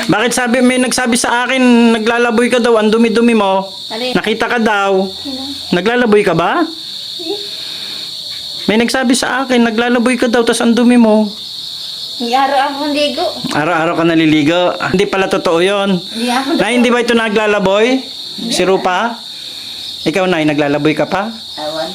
Bakit may nagsabi sa akin, naglalaboy ka daw, ang dumi-dumi mo. Alin? Nakita ka daw. Naglalaboy ka ba? May nagsabi sa akin, naglalaboy ka daw, tas ang dumi mo. Hindi araw akong ligo. Araw-araw ka naliligo. Hindi pala totoo yun. Hindi ako Na hindi ba ito naglalaboy? Si Rupa? Ikaw na, naglalaboy ka pa? Awan.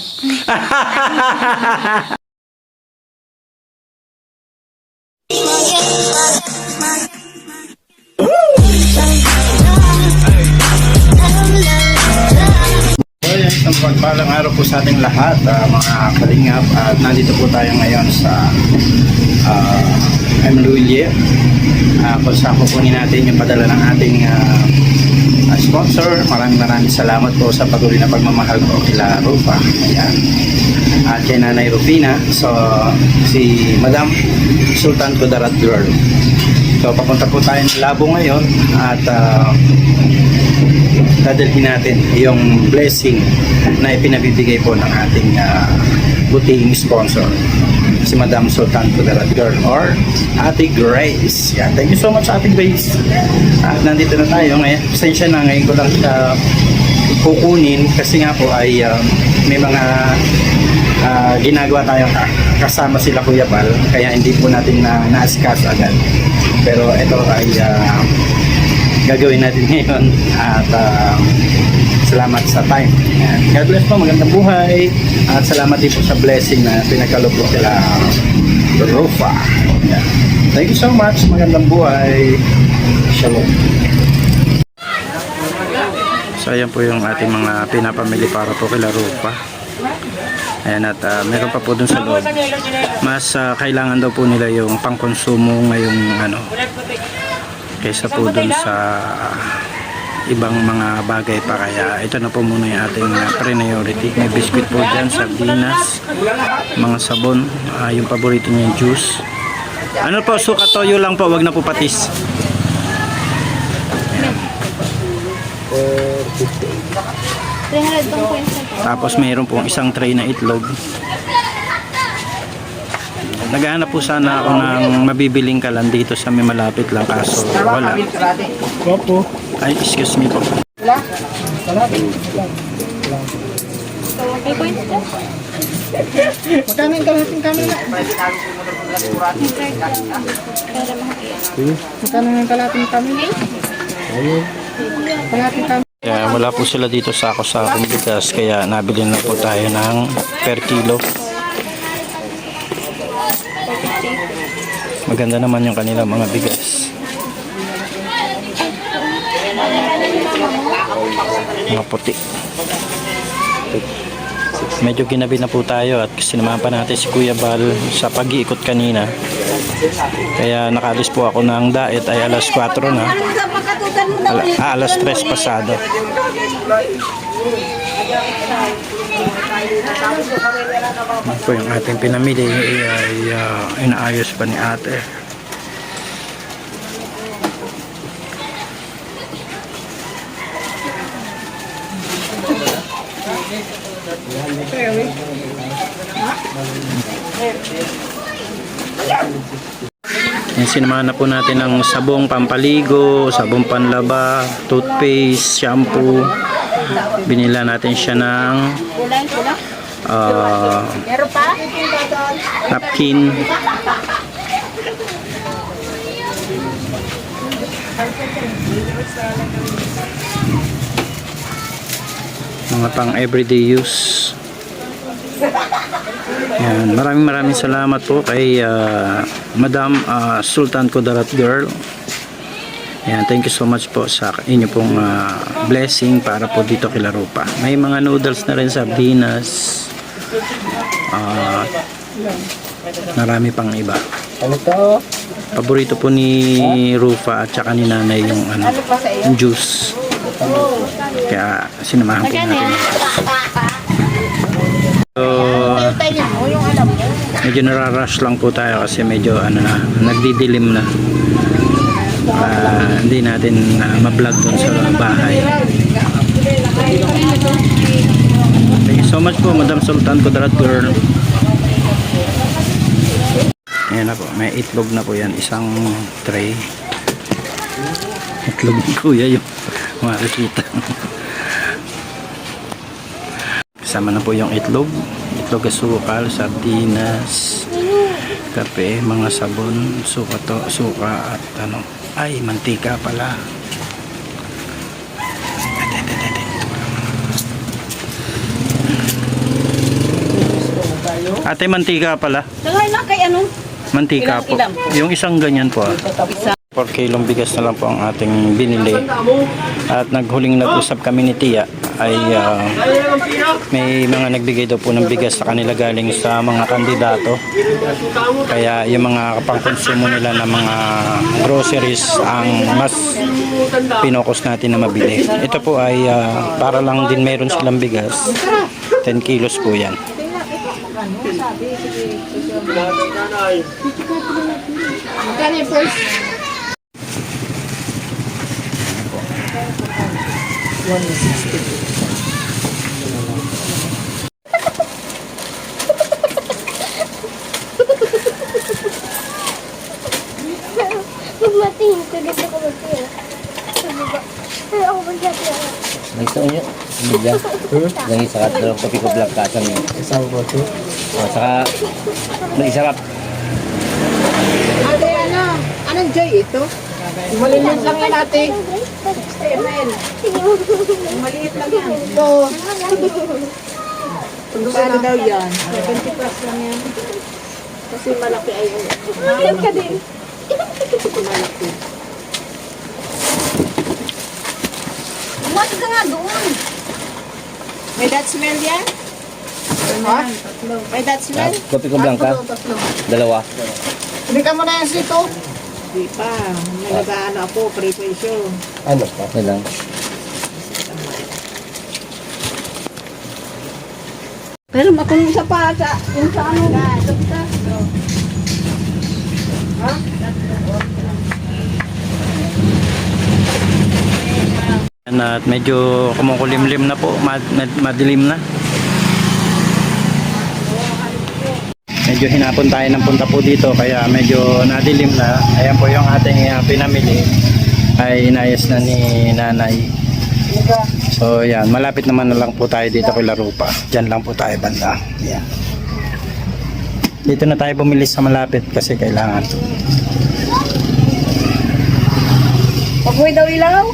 So yan, isang pagpalang araw po sa ating lahat, mga kalingap. At nandito po tayo ngayon sa Emluye. Kung saan kukunin natin yung padala ng ating sponsor. Maraming salamat po sa patuloy na pagmamahal po kila Rupa. Ayan. At kay Nanay Rufina. So, si Madam Sultan Kudarat Girl. So, papunta po tayo ng Labo ngayon at dadalhin natin yung blessing na ipinabibigay po ng ating butihing sponsor, si Madam Sultan Kudarat Girl or Ate Grace. Yan. Thank you so much, Ate Grace. At nandito na tayo ngayon. Pasensya na, ngayon ko lang siya kukunin kasi nga po ay may mga ginagawa tayo kasama sila Kuya Bal, kaya hindi po natin na-askas agad. Pero ito ay gagawin natin ngayon at salamat sa time. Ayan. God bless po, magandang buhay at salamat din po sa blessing na pinagkaloob po sila Rufa. Ayan. Thank you so much, magandang buhay. Shalom. So ayan po yung ating mga pinapamili para po kila Rufa. Ayan, at meron pa po dun sa loob. Mas kailangan daw po nila yung pangkonsumo ngayong kaysa po dun sa ibang mga bagay pa, kaya ito na po muna yung ating priority. May biscuit po dyan, sardinas, mga sabon, yung paborito niya yung juice. Ano po, suka toyo lang po, wag na po patis. Tapos mayroon pong isang tray na itlog. Naghahanap po sana ako ng mabibiling kalan dito sa may malapit lang, kaso wala. Opo. Ay, excuse me po. Magkano yung kalahating camera? Magkano yung kalahating camera? Kalahating camera. Kaya wala po sila dito sa aking bigas, kaya nabili na po tayo ng per kilo. Maganda naman yung kanilang mga bigas. Mga puti. Medyo ginabi na po tayo at sinamahan pa natin si Kuya Bal sa pag-iikot kanina. Kaya nakalis po ako ng daet ay alas 4 na. Alas 3 pasado. Ito po yung ating pinamili ay inaayos pa ni ate. Sinamahan na po natin ng sabong pampaligo, sabong panlaba, toothpaste, shampoo. Binila natin siya ng napkin. Mga pang everyday use. Yan, maraming salamat po kay Madam Sultan Kudarat Girl. Yan, thank you so much po sa inyo pong blessing para po dito kila Rupa. May mga noodles na rin, sardinas, marami pang iba. Ano to? Paborito po ni Rufa at saka ni Nanay yung yung juice. Kaya sinamahan po natin. So, medyo nararush lang po tayo kasi medyo nagdidilim na. Hindi natin ma-vlog doon sa bahay. Thank you so much po, Madam Sultan Kudarat Girl. Ayan na po, may itlog na po yan, isang tray. Itlog ni kuya yung makikita. Kasama na po yung itlog. Itlog, asukal, sardinas, kape, mga sabon, suka at ano. Ay, mantika pala. Ate, mantika pala. Tagay na kay ano? Mantika po. Ilang? Yung isang ganyan po. Isa. 4 kilong bigas na lang po ang ating binili. At naghuling nag-usap kami ni Tia ay may mga nagbigay daw po ng bigas sa kanila galing sa mga kandidato. Kaya yung mga pangkonsumo nila ng mga groceries ang mas pinokos natin na mabili. Ito po ay para lang din meron silang bigas. 10 kilos po yan. Kani first. Magmatingin ko dito ko magtira. Sabi ba? Ay, ako magtira. Gusto niyo? Bigla. Nang isa ka dalawang kopi ko black kasam yun. Isang bote. O, saka nag-isarap. Ate, ano? Anong joy ito? Malilit lang yan, ate. Maliit lang yan. Ito. Kano daw yan? 20 plus lang yan. Kasi malaki ay Malam ka din. malaki. Umat ka nga doon. May that smell yan? Ha? May that smell? Kopi ko blanca. Dalawa. Hindi ka muna yan sito. Hindi pa. Nalagaan ako. Preparation. Ano pa? Okay lang. Pero makung isa pa sa yung sa ano. At medyo kumukulimlim na po, madilim na. Medyo hinapon tayo ng punta po dito kaya medyo nadilim na. Ayan po yung ating pinamili ay inayos na ni nanay. So yan, malapit naman na lang po tayo dito kay Larupa. Diyan lang po tayo banda. Yan. Dito na tayo bumili sa malapit kasi kailangan. Pag-uwi daw ilaw.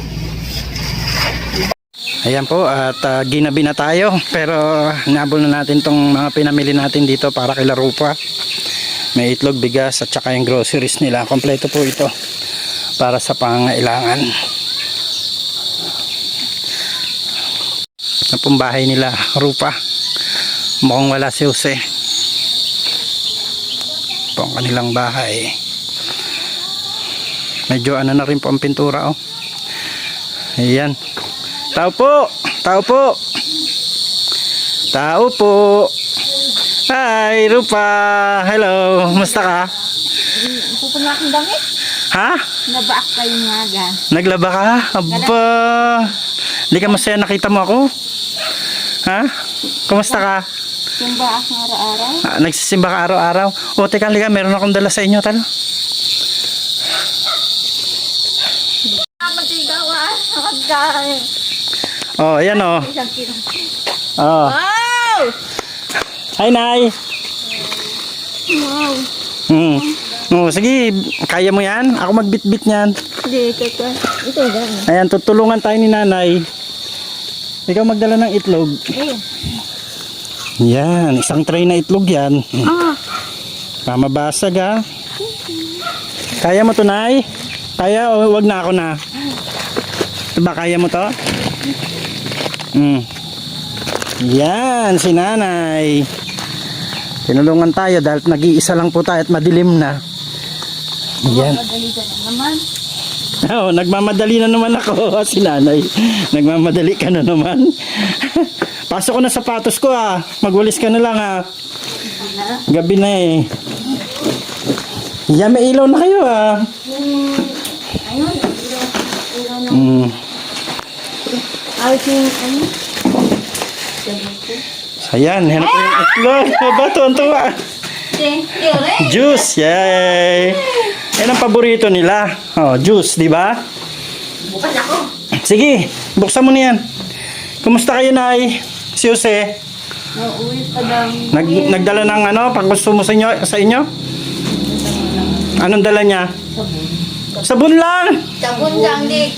Ayan po at ginabi na tayo pero nabol na natin tong mga pinamili natin dito para kay Larupa. May itlog, bigas at saka yung groceries nila. Kompleto po ito para sa pangailangan. Na pong bahay nila Rupa. Mukhang wala si Jose. Po ang kanilang bahay. Medyo ano na rin po ang pintura oh. Ayan. Tao po! Tao po! Tao po! Hi, Rupa! Hello! Musta ka? Pupunta akong damit. Ha? Nabaak kayo nga ga. Naglaba ka? Aba! Hindi ka masaya nakita mo ako? Ha? Kumusta ka? Sumba ako araw-araw. Nagsisimba ka araw-araw? O, teka, halika, meron akong dala sa inyo, talo. Matigaw ah. Nakagdaan. Oh, ayan oh. Isang kilo. Oh. Wow! Hi, Nay! Wow. Oh, sige, kaya mo yan? Ako magbitbit niyan. Dito ka. Ito yan. Ayan, tutulungan tayo ni Nanay. Ikaw magdala ng itlog. Ayun. Yan, isang tray na itlog yan. Ah. Mamabasag ha. Kaya mo to, Nay? Kaya o wag na ako na? Diba kaya mo to? Yan, si Nanay. Tinulungan tayo dahil nag-iisa lang po tayo at madilim na. Yan. Madali ka na naman. Oo, nagmamadali na naman ako, si Nanay. Nagmamadali ka na naman. Pasok ko na sapatos ko ah. Magwalis ka na lang ah. Gabi na eh. Yan, may ilaw na kayo ah. Ayun. Ayos yung ano? Ayan, hanap ko yung itlog. Aba, tuwan-tuwa. Ore. Juice, yay! Yan ang paborito nila. Oh, juice, di ba? Bukas ako. Sige, buksan mo na yan. Kumusta kayo, Nay? Si Jose? Nauwi pa daw. Nagdala ng ano, pang gusto mo sa inyo? Anong dala niya? Sabon lang! Sabon lang, di.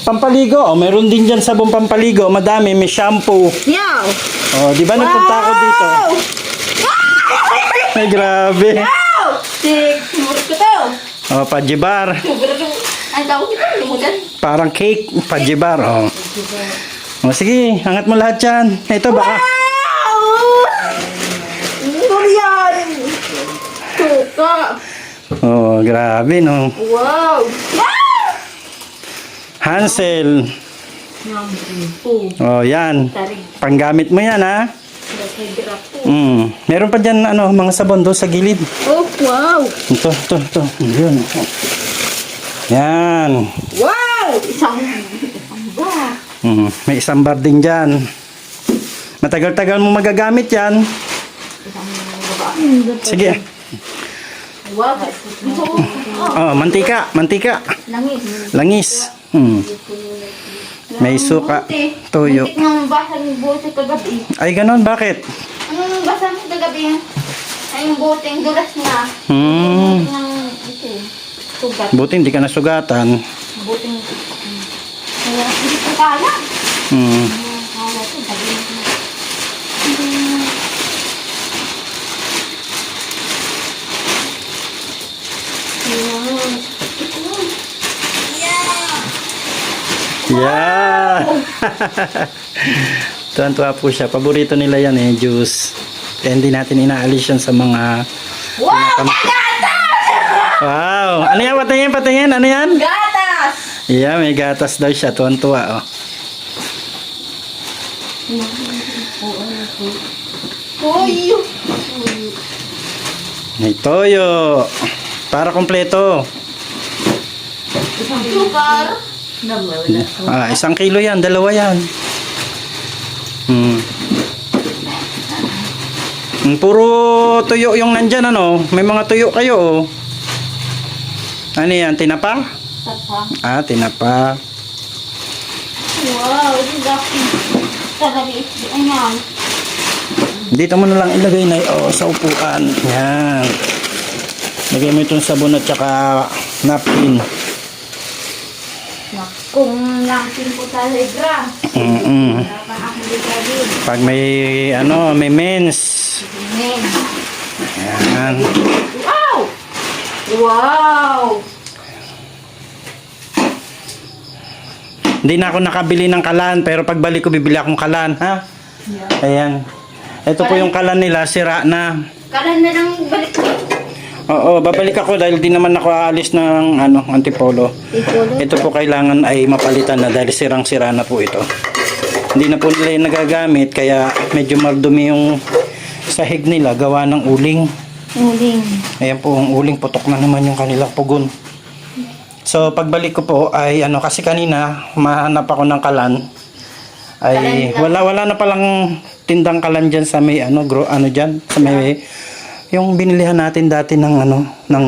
Pampaligo. Oh, meron din dyan sabon pampaligo. Madami, may shampoo. Yaw! Oh, di ba nagpunta ako dito? Ay, grabe. Sumurot ko to. Oh, pajibar. Ang tawag ito, limutan. Parang cake, pajibar. Oh. Oh, sige, angat mo lahat yan. Ito baka. Durian! Tuka! Oh, grabe no. Wow! Hansel. Shampoo. Oh, yan. Tarig. Panggamit mo yan, ha? Nakigrap po. Meron pa dyan, ano, mga sabon doon sa gilid. Oh, wow! Ito. Yun. Yan. Wow! Isang ba? May isang bar din dyan. Matagal-tagal mo magagamit yan. Sige. Wow! Gusto ko. Oh, mantika. Langis. Langis. May suka. Tuyo. Muntik nang basa ng bote kagabi. Ay, ganon. Bakit? Anong basa ng kagabi? Ay, yung bote, yung dulas na. Hmm. Muntik ng ito. Sugat. Buti hindi ka nasugatan. Bote ng kaya hindi ko kaya. Kaya ko, sabi ko. Yeah! Tuwan-tuwa po siya. Paborito nila yan eh, juice. Kaya hindi natin inaalis yan sa mga... Wow! Gatas! Wow! Ano yan? Patingin? Ano yan? Gatas! Yeah, may gatas daw siya. Tuwan-tuwa, oh. Toyo! May toyo. Para kompleto. Sugar! Ah, 1 kilo yan. 2 yan. Puro tuyo yung nandyan, ano? May mga tuyo kayo, oh. Ano yan? Tinapa? Tapa. Ah, tinapa. Wow! Ang dami. Talaga ayan. Dito mo na lang ilagay na sa upuan. Yan. Lagay mo itong sabon at saka napkin. Kung natin po talaga. Dapat ako din. Pag may may mens. Men. Yan. Wow! Wow! Hindi na ako nakabili ng kalan, pero pagbalik ko bibili akong kalan, ha? Ayan. Ito po yung kalan nila, sira na. Kalan na lang balik ko. Oo, babalik ako dahil di naman ako aalis ng antipolo. Ito po kailangan ay mapalitan na dahil sirang-sira na po ito. Hindi na po nila yung nagagamit kaya medyo mardumi yung sahig nila gawa ng uling. Uling. Ayan po, ang uling putok na naman yung kanilang pugon. So pagbalik ko po ay kasi kanina mahanap ako ng kalan. Ay wala na palang tindang kalan diyan sa may diyan sa may yung binilihan natin dati ng ng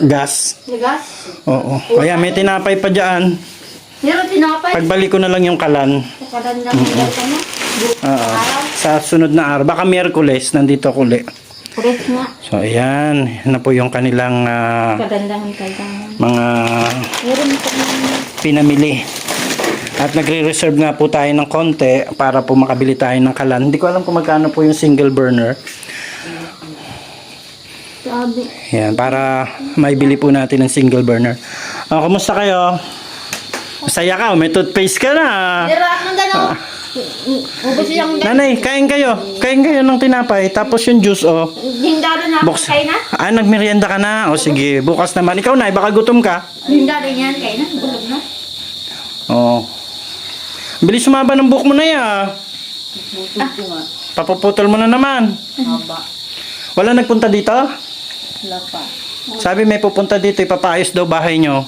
gas. Ligas? Oo. Kaya may tinapay pa diyan. Meron tinapay. Pagbalik ko na lang yung kalan. Kalan lang yung dito na. Oo. Sa sunod na araw, baka Miyerkules nandito ako uli. Kulit nga. So ayan, na po yung kanilang Kadandahan. mga Meron po ng pinamili. At nagre-reserve nga po tayo ng konti para po makabili tayo ng kalan. Hindi ko alam kung magkano po yung single burner. sabi. Yan, para maibili po natin ng single burner. Kumusta kayo? Masaya ka, may toothpaste ka na. Dirap ng gano'n. Ubus yung Nanay, kain kayo. Kain kayo ng tinapay. Tapos yung juice, hindado na ako. Box. Kain na? Nagmerienda ka na. O sige, bukas naman. Ikaw na, baka gutom ka. Hindado yan. Kain na. Bulog na. Bilis sumaba ng buhok mo na ya. Papuputol mo na naman. Wala nagpunta dito? Wala pa. Sabi may pupunta dito, ipapaayos daw bahay nyo.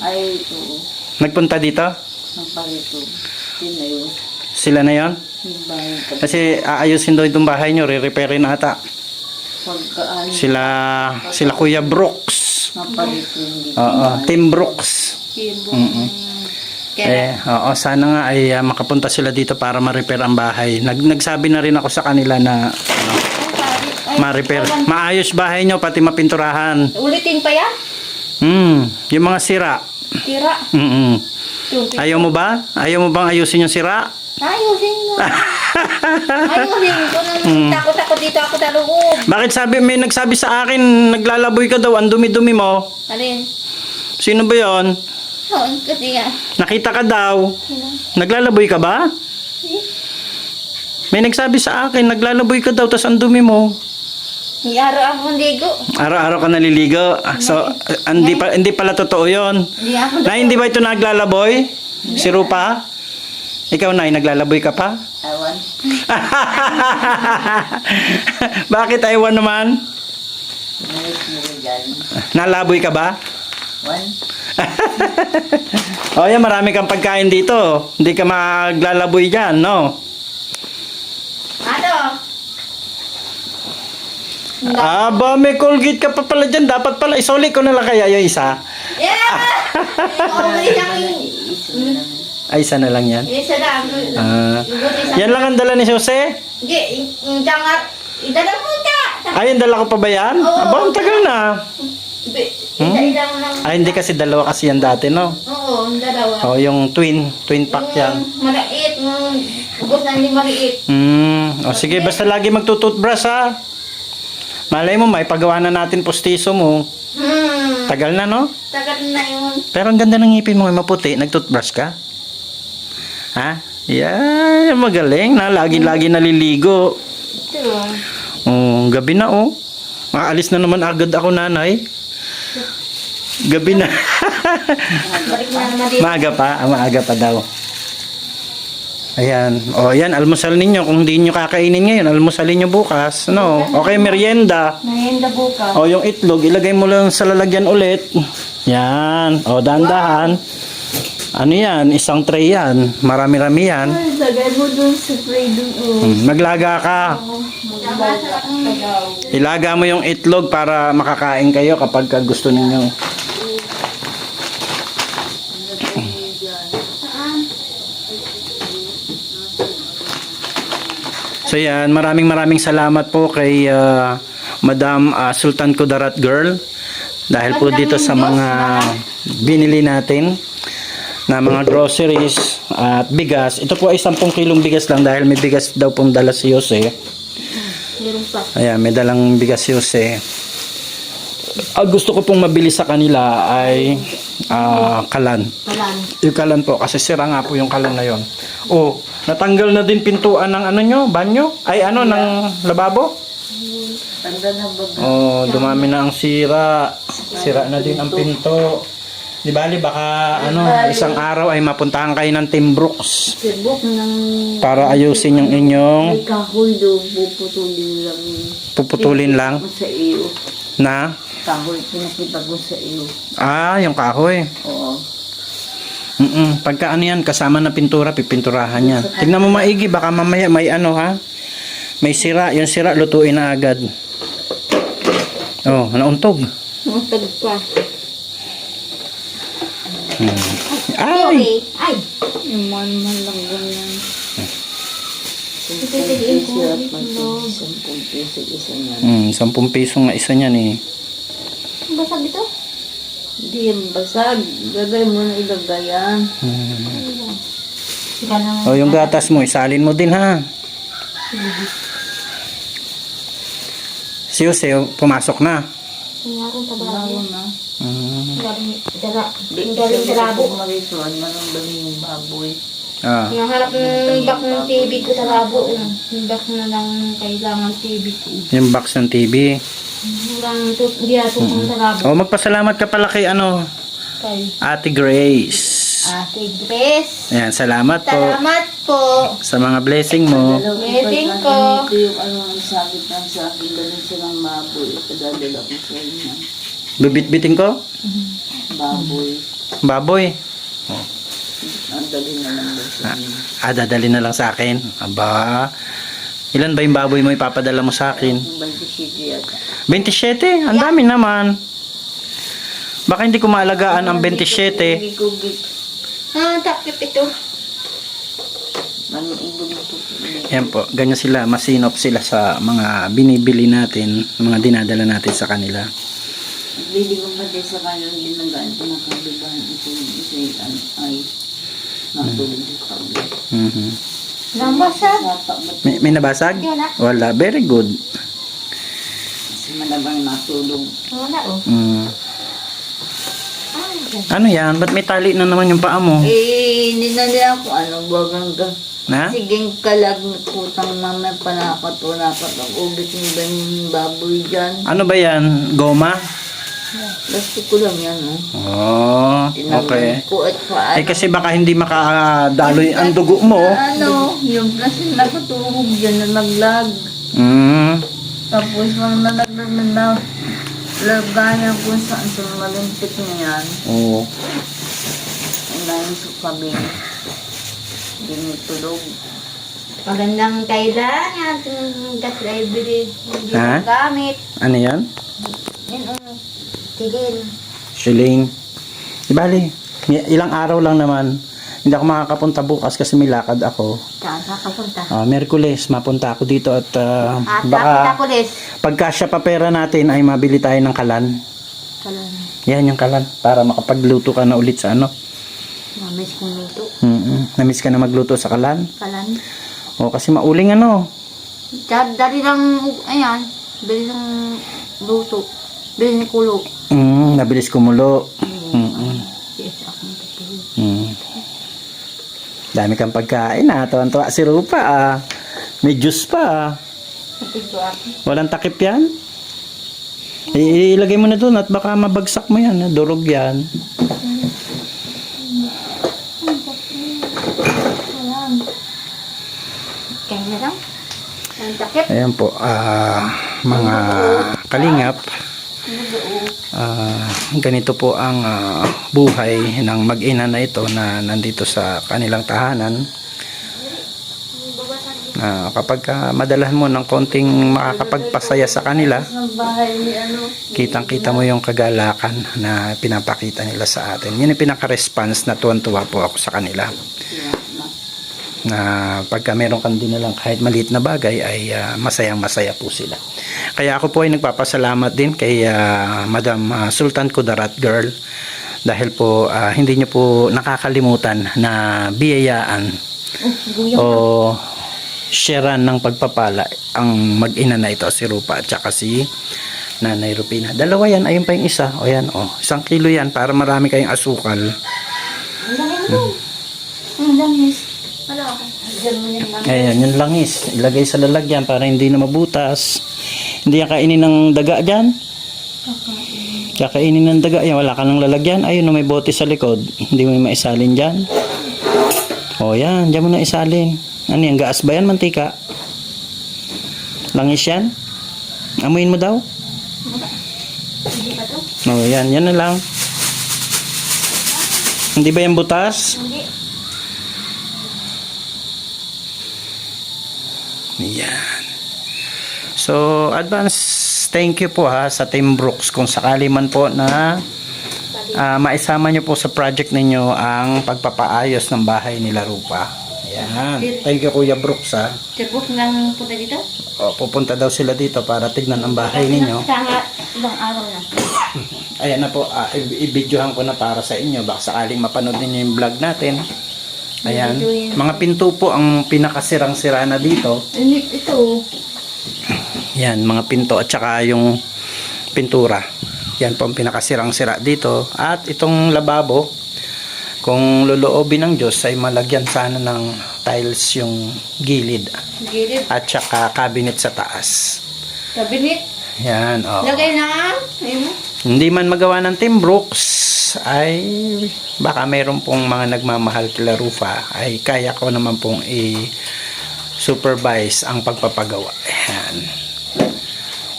Ay, ito. Nagpunta dito? Ang parito. Yun na yun. Sila na yon? Yung bahay ko. Kasi aayusin daw itong bahay nyo, re-repairin ata. Pagkaan. Sila Kuya Brooks. Ang parito. Hindi. Oo, Team Brooks. Sirbo. Mm-mm. Oo, sana nga ay makapunta sila dito para ma-repair ang bahay. Nagsabi na rin ako sa kanila na ma-repair. Maayos bahay nyo, pati mapinturahan. Ulitin pa yan? Yung mga sira. Tira. Ayaw mo ba? Ayaw mo bang ayusin yung sira? Ayusin mo. Ayusin ko nang takot-takot dito ako sa loob. Bakit may nagsabi sa akin, naglalaboy ka daw, ang dumi-dumi mo? Alin? Sino ba yon? Oo, kasi nga. Nakita ka daw. Naglalaboy ka ba? May nagsabi sa akin, naglalaboy ka daw, tas ang dumi mo. Araw akong ligo. Araw-araw ka naliligo. So, hindi pala totoo yon. Hindi ako Hindi ba ito naglalaboy? Si Rupa? Ikaw, Nay, naglalaboy ka pa? Awan. Bakit aywan naman? Nalaboy ka ba? O yan, marami kang pagkain dito. Hindi ka maglalaboy dyan, no? Ano? Aba, may Colgate ka pa pala dyan. Dapat pala, isoli ko na lang kaya yung isa. Yeah! Ay, isa na lang yan. Isa lang. Yan lang ang dala ni Jose? Hindi, jangat. Idala mo ka. Ay, ang dala ko pa ba yan? Oo. Aba, ang tagal na. Isa mo lang. Ay, hindi kasi dalawa kasi yan dati, no? Oo, ang dalawa. O, yung twin pack yan. Yung maliit, ubos na hindi maliit. O sige, basta lagi magtututbrush ha. Malay mo, may pagawa na natin postiso mo. Tagal na, no? Tagal na yun. Pero ang ganda ng ngipin mo, may maputi. Nagtutbrush ka? Ha? Yeah, magaling na. Lagi-lagi naliligo. Ito ah. Gabi na, oh. Maalis na naman agad ako, nanay. Gabi na. Balik na naman dito. Maaga pa daw. Ayan. O, yan. Almusal ninyo. Kung hindi nyo kakainin ngayon, almusalin nyo bukas. No? Okay, merienda. Nahenda buka. O, yung itlog, ilagay mo lang sa lalagyan ulit. Yan. O, dahan-dahan. Ano yan? Isang tray yan. Marami-rami yan. Lagay mo dun sa tray dun. Maglaga ka. Ilaga mo yung itlog para makakain kayo kapag gusto ninyo. So yan, maraming salamat po kay Madam Sultan Kudarat Girl dahil po dito sa mga binili natin na mga groceries at bigas. Ito po ay 10 kilong bigas lang dahil may bigas daw pong dala si Jose. Meron pa. Ayan, may dalang bigas si Jose. Gusto ko pong mabili sa kanila ay kalan. Kalan. Yung kalan po, kasi sira nga po yung kalan na yon. Natanggal na din pintuan ng ano nyo, banyo? Ay ano, ng lababo? Tanggal na ba? Dumami na ang sira. Sira na din ang pinto. Di bali, baka isang araw ay mapuntahan kayo ng Tim Brooks Sibok ng para ayusin yung inyong kahoy do, puputulin lang. puputulin lang Sa iyo. na Kahoy, pinakita ko sa iyo. yung kahoy. Oo. Pagka ano yan, kasama na pintura, pipinturahan yan. Tignan mo maigi, baka mamaya may may sira. Yung sira, lutuin na agad. Nauntog. Muntag pa. Ay! Ay! Man lang ganyan. Ititigin ko. 10 piso isa niyan. 10 piso nga isa niyan eh. Basag ito? Hindi yan basag. Gagay mo na ilagay yan. Yung gatas mo, isalin mo din ha. Si Jose, pumasok na. Ngayon trabaho na. Galing trabo. Marituan, manong dami yung baboy. Nahanap ng back ng TV ko sa labo. Yung back na lang kailangan TV ko. Yung box ng TV. Hanggang hindi atong sa labo. Magpasalamat ka pala kay Kay Ate Grace. Ate Grace. Ayan, salamat po Salamat po. sa mga blessing mo. Blessing ko. Ito yung ang sakit lang sa akin. Galing silang baboy. Kadadala ko sa inyo. Bibit-bitin ko? Baboy. Baboy. Ang dali na lang daw sa inyo. Dadali na lang sa akin. Aba. Ilan ba yung baboy mo ipapadala mo sa akin? Ang 27 yata. 27? Ang dami naman. Baka hindi ko maalagaan ang 27. Gigugit. Takip ito. Manuubog na po. Yan po, ganyan sila, masinop sila sa mga binibili natin, mga dinadala natin sa kanila. Bili ko ba din sa kanyang ginagaan ko ng kabibahan ito ay natulog sa kabila. Mhm. Nambasag. May nabasag? Wala, very good. Kasi malabang natulog. Wala oh. Mm. Ano yan? Ba't may tali na naman yung paa mo? Hindi na nila ako bagang Na? Siging kalag na putang mamay panakot-unakot ang ubit ng ganyan baboy dyan. Ano ba yan? Goma? Gusto ko lang yan, Oh, okay. Ko at paano. Eh kasi baka hindi makadaloy ang dugo mo. Yung plastic nakatuhog dyan na naglag. Mm. Tapos mang nalaglag na lagayan ko saan sa malimpit niyan. Oo. Inayin sa kabing. Dinitulog. Magandang kailan nga itong gas library. Hindi Ha? gamit. Ano yan? Yan tigil. Shilling. Di bali, ilang araw lang naman. Hindi ako makakapunta bukas kasi may lakad ako. Saan ka kapunta? Merkules, mapunta ako dito at At baka ko des. pagkasya pa pera natin ay mabili tayo ng kalan. Kalan. Yan yung kalan para makapagluto ka na ulit sa ano. Mamis kong luto. Namiss ka na magluto sa kalan? Kalan. O kasi mauling ano. Dali lang, ayan. Dali lang luto. Dali ni kulo. Nabilis kumulo. Yes, akong kapatid. Dami kang pagkain Tuwan-tuwa si Rupa May juice pa Kapatid ko ako. Walang takip yan? Ilagay mo na doon at baka mabagsak mo yan. Durog yan. Ayan. Kaya na lang. Ang takip. Ayan po. Mga kalingap. Ganito po ang buhay ng mag-ina na ito na nandito sa kanilang tahanan. Kapag madalahan mo ng konting makakapagpasaya sa kanila, kitang-kita mo yung kagalakan na pinapakita nila sa atin. Yun yung pinaka-response na tuwan-tuwa po ako sa kanila. Na pagka meron kang dinalang kahit maliit na bagay ay masayang-masaya po sila. Kaya ako po ay nagpapasalamat din kay Madam Sultan Kudarat Girl dahil po hindi niyo po nakakalimutan na biyayaan o sharean ng pagpapala ang mag-ina na ito, si Rupa at saka si Nanay Rupina. Dalawa yan, ayun pa yung isa. O yan, 1 kilo yan para marami kayong asukal. Ang dami mo. Ang dami. Wala ako. Ayan, yung langis. Ilagay sa lalagyan para hindi na mabutas. Hindi yan kainin ng daga dyan. Kakainin ng daga. Yan, wala ka ng lalagyan. Ayun, may bote sa likod. Hindi mo maisalin dyan. O yan, dyan mo na isalin. Ano yan, gaas ba yan? Mantika? Langis yan? Amuin mo daw? Hindi pa to? O yan, yan na lang. Hindi ba yan butas? Hindi. Yan. So, advance thank you po sa Team Brooks kung sakali man po na maisama nyo po sa project ninyo ang pagpapaayos ng bahay nila Rupa. Yan. Thank you Kuya Brooks Sipok nang punta dito? pupunta daw sila dito para tignan ang bahay ninyo. Sana ibang araw na. Ayan na po, i-videohan ko na para sa inyo. Baka sakaling mapanood ninyo yung vlog natin. Ayan. Mga pinto po ang pinakasirang-sira na dito. Ito. Yan, mga pinto at saka yung pintura. Yan po ang pinakasirang-sira dito. At itong lababo, kung loloobin ng Diyos ay malagyan sana ng tiles yung gilid. Gilid. At saka cabinet sa taas. Cabinet. Yan, oh. Lagay na. Ayun mo. Hindi man magawa ng Team Brooks ay baka mayroon pong mga nagmamahal kila Rufa ay kaya ko naman pong i-supervise ang pagpapagawa. Yan.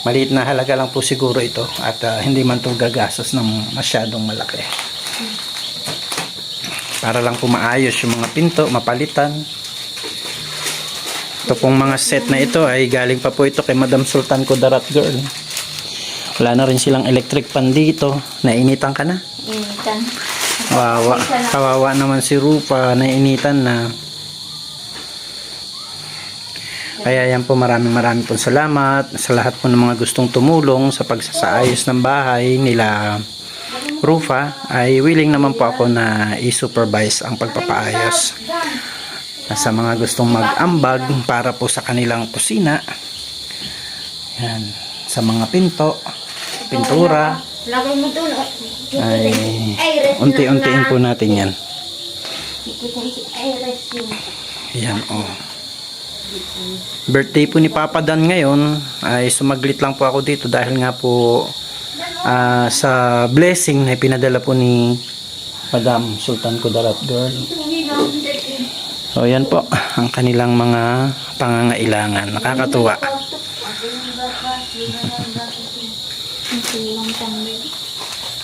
Maliit na halaga lang po siguro ito at hindi man ito gagastos ng masyadong malaki. Para lang po maayos yung mga pinto, mapalitan. Ito pong mga set na ito ay galing pa po ito kay Madam Sultan Kudarat Girl. Wala na rin silang electric pan dito. Nainitan ka na. Initan. Kawawa naman si Rupa. Nainitan na. Kaya yan po, maraming pong salamat sa lahat po ng mga gustong tumulong sa pagsasaayos ng bahay nila Rufa. Ay willing naman po ako na i-supervise ang pagpapaayos sa mga gustong mag-ambag para po sa kanilang kusina. Yan, sa mga pintura Lagay mo doon. ay unti-untiin po natin yan. Yan birthday po ni Papa Dan ngayon, ay sumaglit lang po ako dito dahil nga po sa blessing na pinadala po ni Madam Sultan Kudarat Girl. So yan po ang kanilang mga pangangailangan. Nakakatuwa.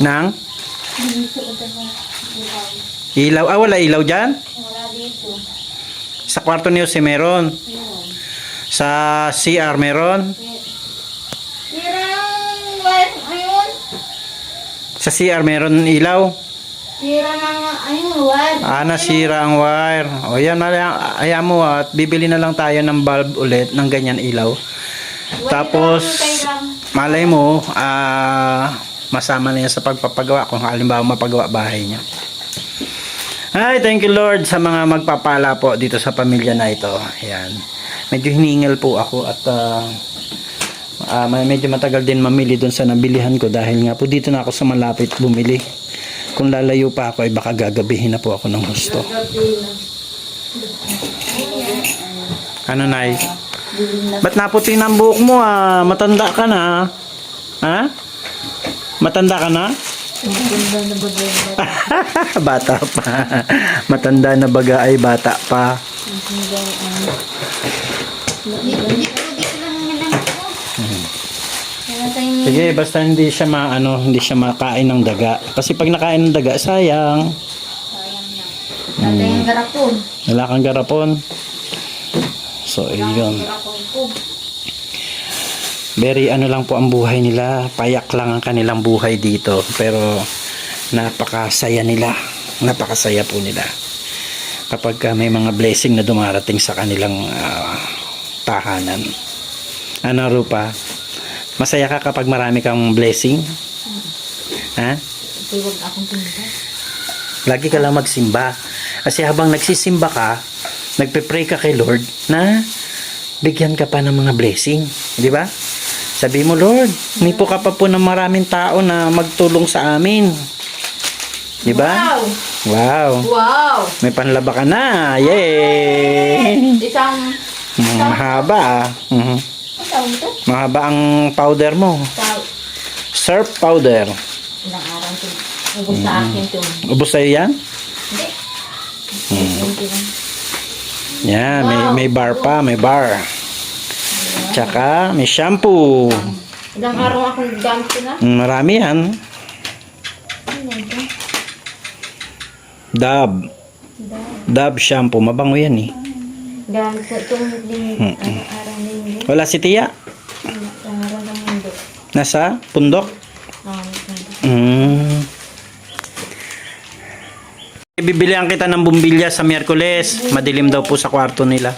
Nang? Ilaw? Wala ilaw dyan? Sa kwarto niyo si meron? Sa CR meron? Sirang wire ayun. Sa CR meron ilaw? Sira na nga ayun wire. Nasira ang wire. O yan, ayaw mo at bibili na lang tayo ng bulb ulit ng ganyan ilaw. Tapos, malay mo, masama na yan sa pagpapagawa kung halimbawa mapagawa bahay niya. Ay, thank you Lord sa mga magpapala po dito sa pamilya na ito. Ayan. Medyo hiningal po ako at medyo matagal din mamili doon sa nabilihan ko dahil nga po dito na ako sa malapit bumili. Kung lalayo pa ako ay baka gagabihin na po ako ng gusto. Ano, Nay? Ba't naputi na ang buhok mo? Matanda ka na. Ha? Matanda ka na? Bata pa. Matanda na baga ay bata pa. Sige, basta hindi siya hindi siya makain ng daga. Kasi pag nakain ng daga, sayang. Tatay ang garapon. Wala kang garapon. So, yun. Very lang po ang buhay nila. Payak lang ang kanilang buhay dito. Pero napakasaya nila. Napakasaya po nila. Kapag may mga blessing na dumarating sa kanilang tahanan. Ano, Rupa? Masaya ka kapag marami kang blessing? Ha? Huwag akong tumita. Lagi ka lang magsimba. Kasi habang nagsisimba ka, nagpe-pray ka kay Lord na bigyan ka pa ng mga blessing. Di ba? Sabi mo, Lord, may po ka pa po ng maraming tao na magtulong sa amin. Di ba? Wow. Wow! May panlaba ka na. Yay! Isang Mahaba ang tawag ito? Mahaba ang powder mo. Surf powder. Ilang araw ito. Ubus sa akin ito. Ubus sa'yo yan? Hindi. Yan, may bar pa, may bar. Tsaka, may shampoo. Ilang araw akong gamit ko na. Marami yan. Dove shampoo. Mabango yan eh. Gamit ko itong araw na yun. Wala si Tia? Araw na mundo. Nasa pundok? Bibilihan kita ng bumbilya sa Miyerkules. Madilim daw po sa kwarto nila.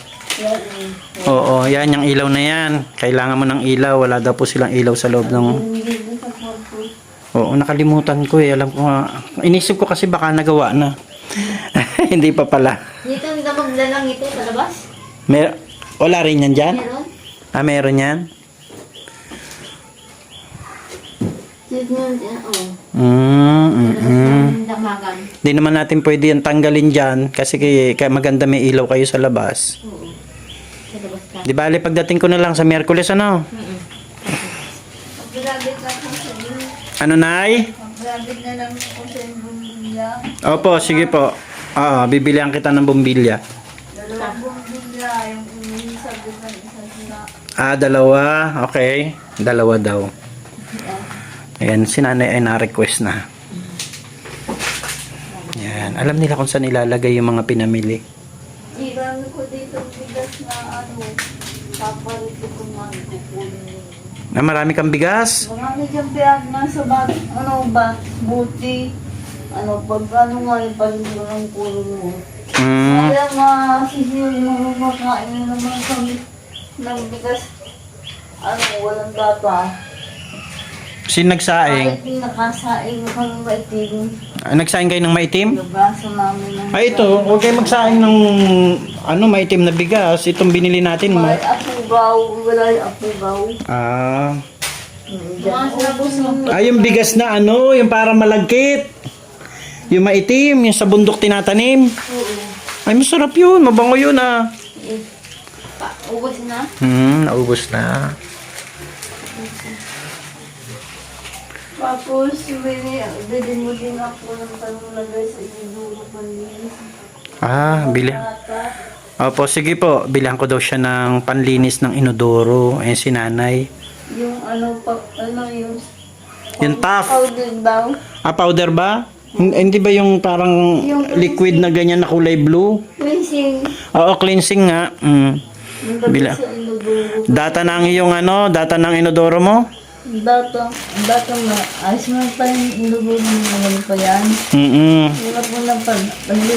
Oo, yan yung ilaw na yan. Kailangan mo ng ilaw. Wala daw po silang ilaw sa loob ng... Oo, nakalimutan ko eh. Alam ko nga. Inisip ko kasi baka nagawa na. Hindi pa pala. Dito ang damag na lang ito sa labas? Wala rin yan dyan? Meron? Meron yan? Dito damagan. Hindi naman natin pwede yan tanggalin dyan kasi kaya maganda may ilaw kayo sa labas. Oo. Sa labas ka. Di bali pagdating ko na lang sa Miyerkules ano? Ano, Nay? Maglabit na lang ako sa bumbilya. Opo, sige po. Bibilihan kita ng bumbilya. Dalawang bumbilya, yung umisagot ng isa sila. Dalawa. Okay. Dalawa daw. Ayan, si nanay ay na-request na. Yan. Alam nila kung saan ilalagay yung mga pinamili. Irami ko dito bigas na papalit ko man kukunin. Na marami kang bigas? Marami dyan biyag na sa buti. Pag nga yung palito ng kulo mo. Kaya masisiyog mo makain naman kami ng bigas. Walang data. Sino nagsaing? Kahit pinakasaing kami maitim. Nagsaing kayo ng maitim? Nabasa namin ng Ay, ito. Huwag kayo magsaing ng maitim na bigas. Itong binili natin. May apugaw. Wala yung apugaw. Ah. Ubus na. Ay, yung bigas na yung parang malagkit. Yung maitim, yung sa bundok tinatanim. Ay, masarap yun. Mabango yun Ubus na. Naubos na. Tapos, bili mo din ako ng panulagay sa inyo panlinis. Bili. Opo, sige po. Bilihan ko daw siya ng panlinis ng inodoro. Ayun si nanay. Yung Yung tough. powder daw. Powder ba? Hindi ba yung parang liquid na ganyan na kulay blue? Cleansing. Oo, cleansing nga. Yung gabi Bila. sa inodoro. Data ng iyong data ng inodoro mo? Data na. Ayos mo pa yung inodoro mo. Ano pa yan? Wala mo na pa.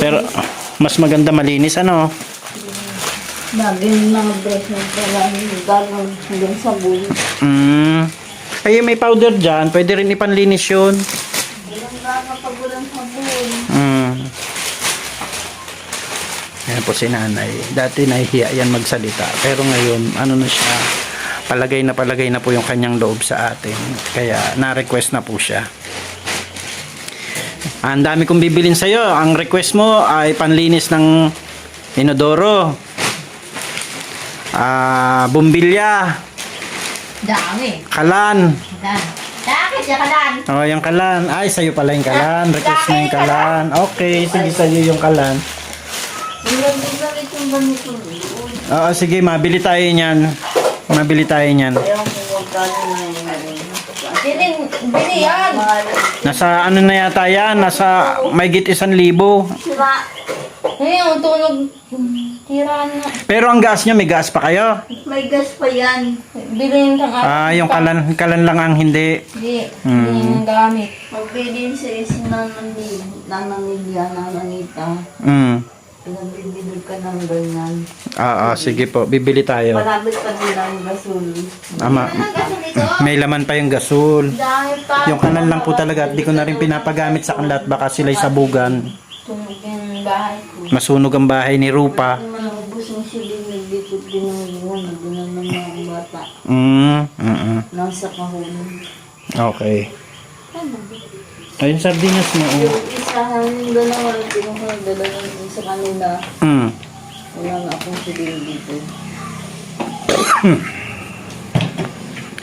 Pero mas maganda malinis Lagi yung mga brush mo pala. Gano'n hanggang sabon. Ay, may powder dyan. Pwede rin ipanlinis yun. Walang gano'n pag walang sabon. Yan po si nanay. Dati nahihiya yan magsalita. Pero ngayon, na siya, palagay na po yung kanyang loob sa atin. Kaya, na-request na po siya. Ang dami kong bibilin sa'yo. Ang request mo ay panlinis ng inodoro. Bumbilya. Dami. Kalan. Bakit siya kalan? Yung kalan. Ay, sa'yo pala yung kalan. Request mo yung kalan. Okay, sige sa'yo yung kalan. Gamit yung ganito. Oo, sige, mabili tayo niyan. Ayaw ko magkano na yun. Bili yan. Nasa na yata yan? Nasa mahigit 1,000. Diba? Ngayon, tunog. Tira na. Pero ang gas niya, may gas pa kayo? May gas pa yan. Bilhin kang Yung kalan lang ang hindi. Hindi. Hindi yung gamit. Magbilin sa nananita. Pinagbibidog ka ng ganyan. Sige po, bibili tayo. Malapit pa nila ang gasol. May laman pa yung gasol. Dahil pa. Yung kalan lang po talaga at di ko na rin pinapagamit sa kanila at baka sila'y sabugan. Tunog yung bahay ko. Masunog ang bahay ni Rupa. Manubos ng siling, nagbitog din ng lingon, nagbinan ng mga bata. Nasa kahon. Okay. Ayun, sardinas mo. Yung isahan yung dalawa, pinuha dalawa sa kanila. Wala na akong siling dito.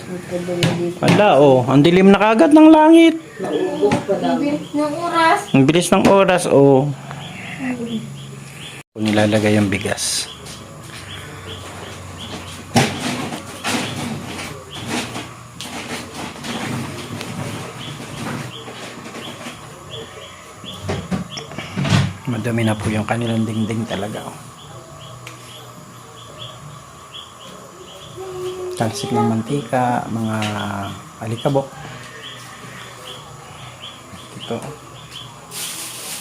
Nagkadala dito. Ang dilim na kagad ng langit. Naubos pa lang. Yung oras. Ang bilis ng oras, Nilalagay yung bigas. Madami na po yung kanilang dingding talaga. Talsik ng mantika, mga alikabok. Ito.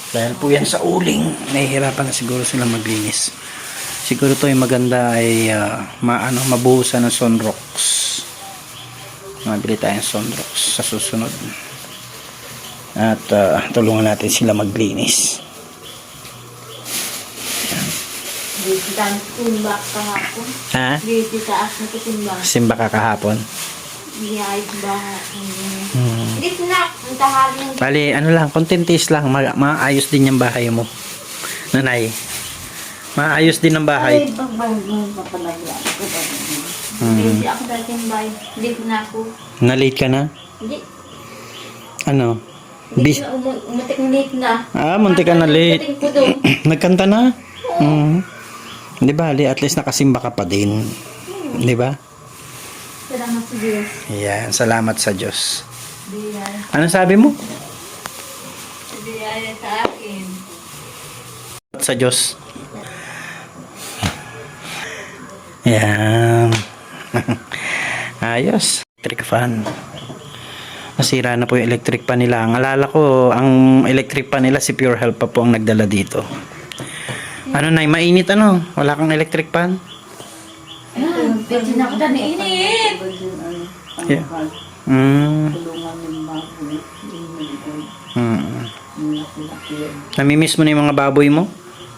Dahil po yan sa uling, nahihirapan na siguro sila maglinis. Siguro to yung maganda ay mabuhusan ng Sunrox. Mabili tayong Sunrox sa susunod. At tulungan natin sila maglinis. Dito tayo timbak kahapon. Ha? Dito taas na timbak. Simba ka kahapon. Hindi ayos ba? Dito na. Ang tahali ng Bali, contentis lang. Maayos din yung bahay mo. Nanay. Maayos din ang bahay. Ay, pagbalik mo papalagyan ko ba? Hindi ako dati yung bahay. Dito na ako. Na-late ka na? Hindi. Ano? Dito na umutik na late na. Muntik ka na late. Umutik ko doon. Nagkanta na? Di ba, at least nakasimba ka pa din. Di ba? Salamat sa Diyos. Yan, salamat sa Diyos. Biyaya. Ano sabi mo? Biyaya sa akin. Sa Diyos. Yan. Ayos. Electric fan. Nasira na po yung electric fan nila. Ang alala ko, ang electric fan nila si Pure Health pa po ang nagdala dito. Ano na, mainit ano? Wala kang electric fan? Pwede na ako na nainit. Yeah. Mm. Tulungan ng baboy. Mm. Namimiss mo na yung mga baboy mo?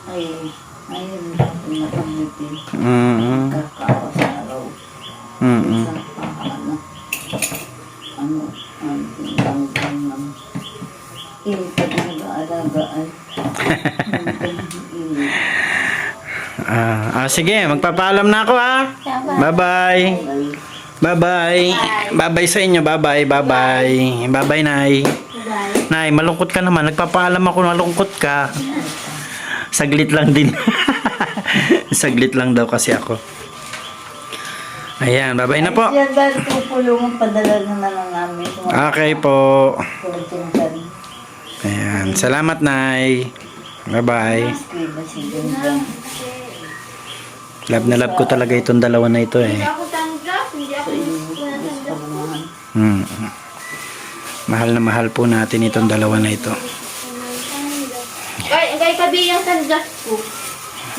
Ay, ayun, pinakamiti. Mm. Kakawa sa araw. Mm. Sa paano. Ang tanggang ng init at nag-aalagaan. Sige, magpapaalam na ako ha. Bye-bye. Bye-bye. Bye-bye sa inyo. Bye-bye. Bye-bye. Bye-bye, Nay. Nay, malungkot ka naman. Nagpapaalam ako, malungkot ka. Saglit lang din. Saglit lang daw kasi ako. Ayan, bye-bye na po. Yan ba tutulungan padala na lang namin. Okay po. Tulad. Ayan, salamat, Nay. Bye-bye. Love na love ko talaga itong dalawa na ito eh. Hindi ako tanggap. Hindi ako tanggap. Mahal na mahal po natin itong dalawa na ito. Kay kabi yung tanggap ko.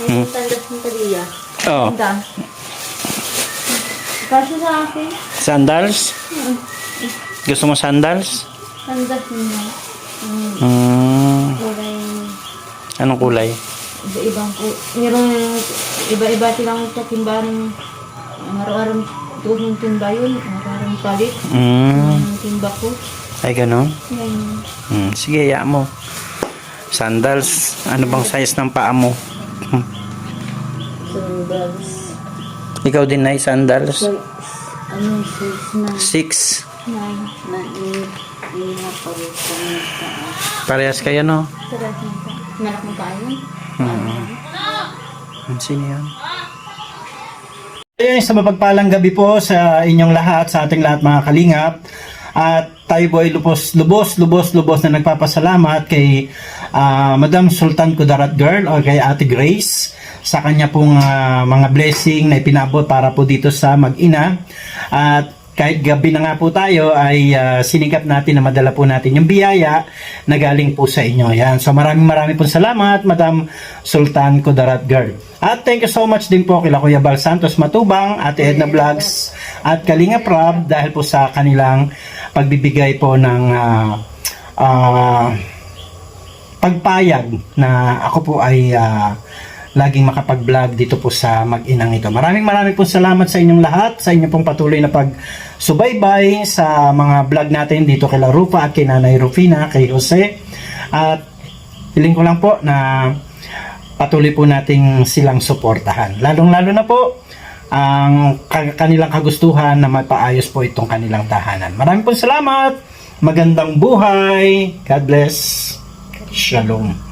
Yung tanggap ng kabiya. Oh, Tanggap. Kasi sa akin, sandals? Gusto mo sandals? tanggap niya. Kulay. Anong kulay? Iba-ibang ko. Merong iba-iba silang sa timbahan. Araw-araw tuhong timba yun. Araw-araw palit. Ang timba ko. Ay, gano'n? Yan. Sige, ya mo. Sandals. Ano bang size ng paa mo? Sandals. Ikaw din na sandals? Anong size na 6. ingat pa rin sa mga taas. Parehas kayo, no? Sarap na pa. Malak mo kain. Sino yan? Ayun, sa mapagpalang gabi po sa inyong lahat, sa ating lahat mga kalingap. At tayo po ay lubos na nagpapasalamat kay Madam Sultan Kudarat Girl o kay Ate Grace sa kanya pong mga blessing na ipinabot para po dito sa mag-ina. At kahit gabi na nga po tayo ay sinigap natin na madala po natin yung biyaya na galing po sa inyo. Yan. So maraming po salamat Madam Sultan Kudarat Girl. At thank you so much din po kila Kuya Bal Santos Matubang, Ate Edna Vlogs at Kalinga Prab dahil po sa kanilang pagbibigay po ng pagpayag na ako po ay laging makapag-vlog dito po sa mag-inang ito. Maraming po salamat sa inyong lahat, sa inyong pong patuloy na pagsubaybay sa mga vlog natin dito kay Rufa at kay Nanay Rufina, kay Jose. At hiling ko lang po na patuloy po nating silang suportahan. Lalong-lalo na po ang kanilang kagustuhan na mapaayos po itong kanilang tahanan. Maraming po salamat. Magandang buhay. God bless. Shalom.